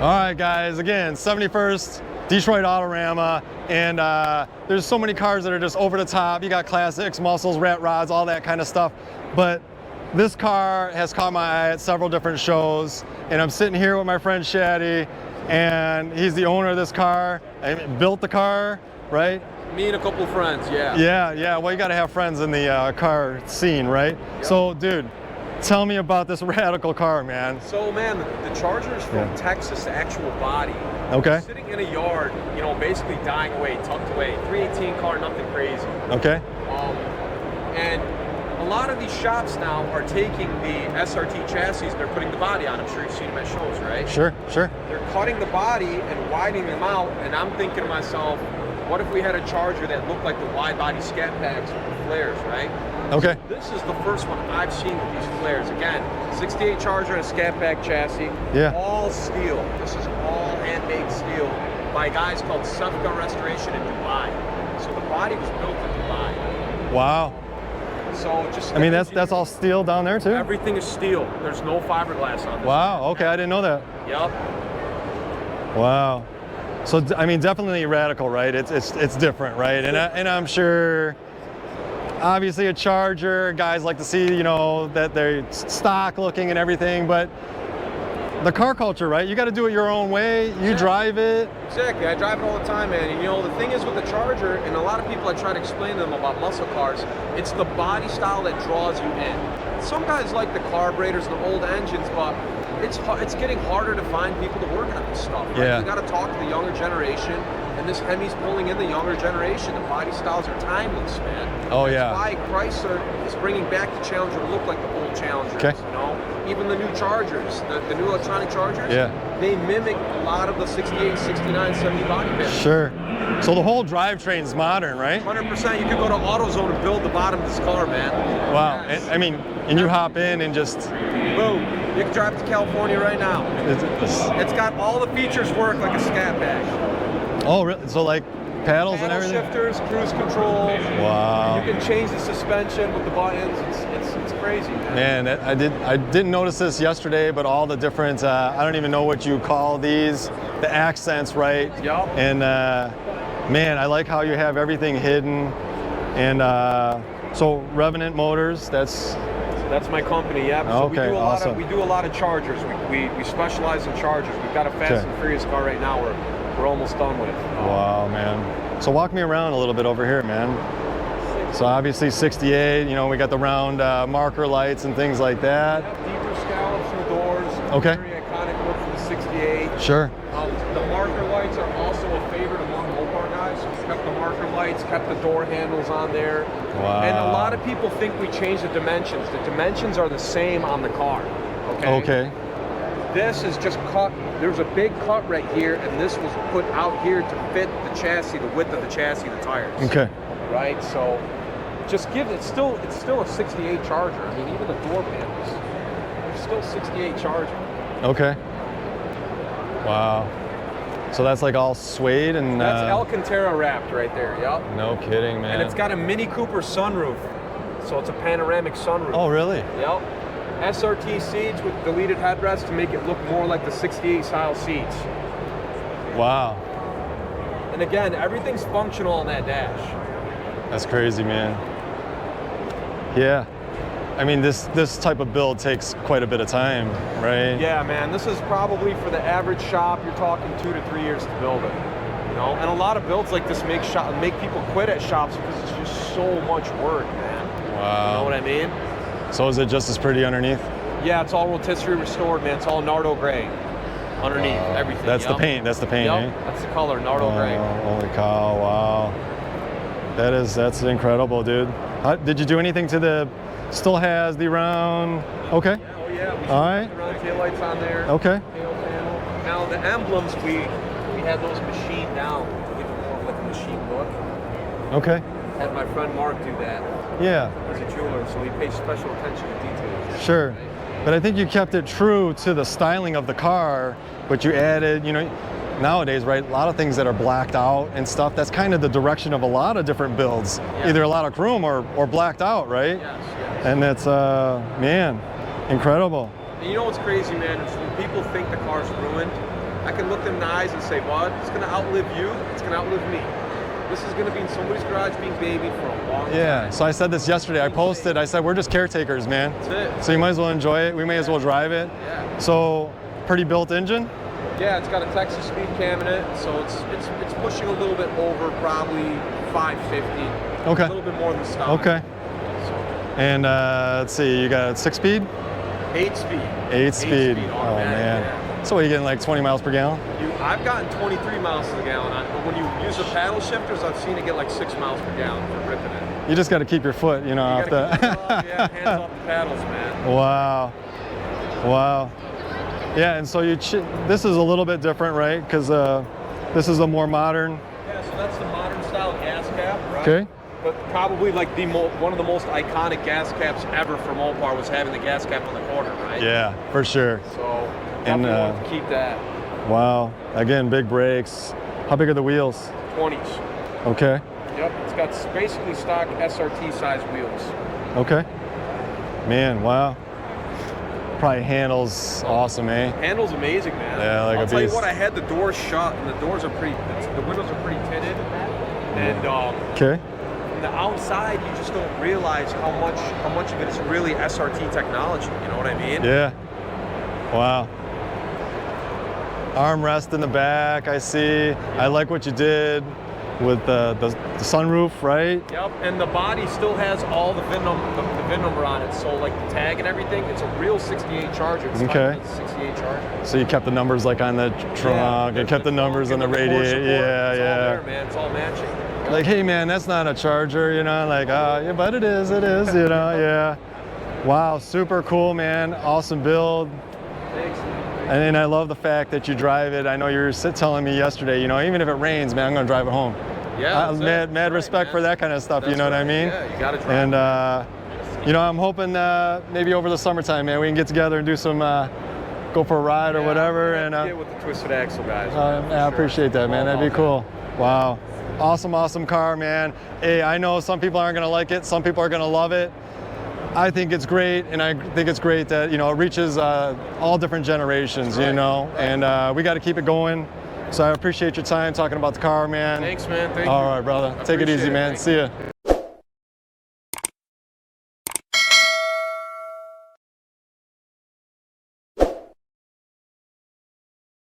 All right, guys, again, 71st Detroit Autorama, and there's so many cars that are just over the top. You got classics, muscles, rat rods, all that kind of stuff. But this car has caught my eye at several different shows, and I'm sitting here with my friend Shaddy, and he's the owner of this car. I built the car, right? Me and a couple of friends, yeah. Yeah. Well, you got to have friends in the car scene, right? Yep. So, dude, tell me about this radical car, man. So, man, the Charger is from Texas, the actual body. Okay. Sitting in a yard, you know, basically dying away, tucked away. 318 car, nothing crazy. Okay. And a lot of these shops now are taking the SRT chassis and they're putting the body on. I'm sure you've seen them at shows, right? Sure. They're cutting the body and widening them out, and I'm thinking to myself, what if we had a Charger that looked like the wide body scat packs with the flares, right? Okay. So this is the first one I've seen with these flares. Again, 68 Charger and a scat pack chassis. Yeah. All steel. This is all handmade steel by guys called Safka Restoration in Dubai. So the body was built in Dubai. Wow. So just, I mean, that's all steel down there too? Everything is steel. There's no fiberglass on this. Wow, okay, I didn't know that. Yep. Wow. So, I mean, definitely radical, right? It's different, right? And I'm sure, obviously a Charger, guys like to see, you know, that they're stock looking and everything, but the car culture, right? You got to do it your own way. You drive it. Exactly. I drive it all the time, man. And you know, the thing is with the Charger, and a lot of people, I try to explain to them about muscle cars, it's the body style that draws you in. Some guys like the carburetors and the old engines, but it's getting harder to find people to work on this stuff. Right? Yeah. You got to talk to the younger generation, and this Hemi's pulling in the younger generation. The body styles are timeless, man. Oh, That's yeah. why Chrysler is bringing back the Challenger to look like the old Challengers. Okay. You know, even the new Chargers, the new electronic Chargers. Yeah. They mimic a lot of the 68, 69, 70 body panels. Sure. So the whole drivetrain's modern, right? 100%. You could go to AutoZone and build the bottom of this car, man. Wow. Yes. I mean, and you hop in and just... Boom. You can drive to California right now. It's got all the features work like a scat pack. Oh, really? So like paddles Paddle and everything? shifters, cruise control. Wow. You can change the suspension with the buttons. It's crazy, man. Man, I didn't notice this yesterday, but all the different, I don't even know what you call these, the accents, right? Yup. And man, I like how you have everything hidden. And so Revenant Motors, that's my company, yeah. So okay, awesome. We do a lot of Chargers. We specialize in Chargers. We've got a Fast and Furious car right now we're almost done with. Wow, man. So walk me around a little bit over here, man. So obviously 68, you know, we got the round marker lights and things like that. Deeper scallops in the doors. Okay. Very iconic look from the 68. Sure. The marker lights are also a favorite among Mopar guys. So we kept the marker lights, kept the door handles on there. Wow. And a lot of people think we changed the dimensions. The dimensions are the same on the car. Okay. This is just cut. There's a big cut right here, and this was put out here to fit the chassis, the width of the chassis, the tires. Okay. Right. So just give it. It's still a 68 Charger. I mean, even the door panels, they're still 68 Charger. Okay. Wow. So that's like all suede and... That's Alcantara wrapped right there, yep. No kidding, man. And it's got a Mini Cooper sunroof. So it's a panoramic sunroof. Oh, really? Yep. SRT seats with deleted headrests to make it look more like the 68 style seats. Wow. And again, everything's functional on that dash. That's crazy, man. Yeah. I mean, this type of build takes quite a bit of time, right? Yeah, man. This is probably for the average shop, you're talking 2 to 3 years to build it. You know, and a lot of builds like this make people quit at shops because it's just so much work, man. Wow. You know what I mean? So is it just as pretty underneath? Yeah, it's all rotisserie restored, man. It's all Nardo gray underneath everything. That's the paint. That's the paint, yep. eh? That's the color, Nardo gray. Holy cow! Wow. That's incredible, dude. Did you do anything to the? Still has the round. Okay. Yeah, oh yeah. We all right. The round taillights on there. Okay. Tail panel. Now the emblems we had those machined down to give it more like a machine look. Okay. Had my friend Mark do that. Yeah. As a jeweler, so he pays special attention to details. Sure. Right? But I think you kept it true to the styling of the car, but you added, you know, nowadays, right, a lot of things that are blacked out and stuff, that's kind of the direction of a lot of different builds. Yeah. Either a lot of chrome or blacked out, right? Yes. And that's, man, incredible. And you know what's crazy, man, is when people think the car's ruined, I can look them in the eyes and say, bud, it's gonna outlive you, it's gonna outlive me. This is gonna be in somebody's garage being babied for a long time. Yeah, so I said this yesterday. I posted, I said, we're just caretakers, man. That's it. So you might as well enjoy it. We may as well drive it. Yeah. So, pretty built engine? Yeah, it's got a Texas speed cam in it, so it's pushing a little bit over probably 550. Okay. A little bit more than stock. Okay. So, And let's see, you got 6-speed? 8-speed. 8-speed. Speed, Oh, man. yeah. So what, are you getting like 20 miles per gallon? I've gotten 23 miles to the gallon on it, but when you use the paddle shifters, I've seen it get like 6 miles per gallon for ripping it. You just got to keep your foot, you know, You off gotta the... keep it off, yeah, hands off the paddles, man. Wow. Wow. Yeah, and so this is a little bit different, right? Because this is a more modern... Yeah, so that's the modern style gas cap, right? Okay. But probably like one of the most iconic gas caps ever for Mopar was having the gas cap on the corner, right? Yeah, for sure. So And, definitely want to keep that. Wow. Again, big brakes. How big are the wheels? 20s. Okay. Yep, it's got basically stock SRT size wheels. Okay. Man, wow. Probably handles awesome, eh? Handles amazing, man. Yeah, like I'll a tell you beast. what, I had the doors shut, and the doors are the windows are pretty tinted, and Okay. from the outside, you just don't realize how much of it is really SRT technology. You know what I mean? Yeah. Wow. Armrest in the back, I see. I like what you did with the sunroof, right? Yep, and the body still has all the VIN number on it. So like the tag and everything, it's a real 68 Charger. It's Okay. It's a 68 Charger. So you kept the numbers like on the trunk, and kept the numbers on the radiator. Yeah, It's yeah. all there, man. It's all matching. Like, hey man, that's not a Charger, you know? Like, yeah, but it is, you know? Yeah. Wow, super cool, man. Awesome build. Thanks. And then I love the fact that you drive it. I know you were telling me yesterday, you know, even if it rains, man, I'm gonna drive it home. Yeah, mad respect for that kind of stuff, you know what I mean? Yeah, you gotta drive. And you know, I'm hoping maybe over the summertime, man, we can get together and do some, go for a ride or whatever. And get with the twisted axle guys. I appreciate that, man. That'd be cool. Wow, awesome car, man. Hey, I know some people aren't gonna like it, some people are gonna love it. I think it's great, and I think it's great that, you know, it reaches all different generations, you know, and we got to keep it going. So I appreciate your time talking about the car, man. Thanks, man. Thank you. All right, brother. Take it easy, man. See ya.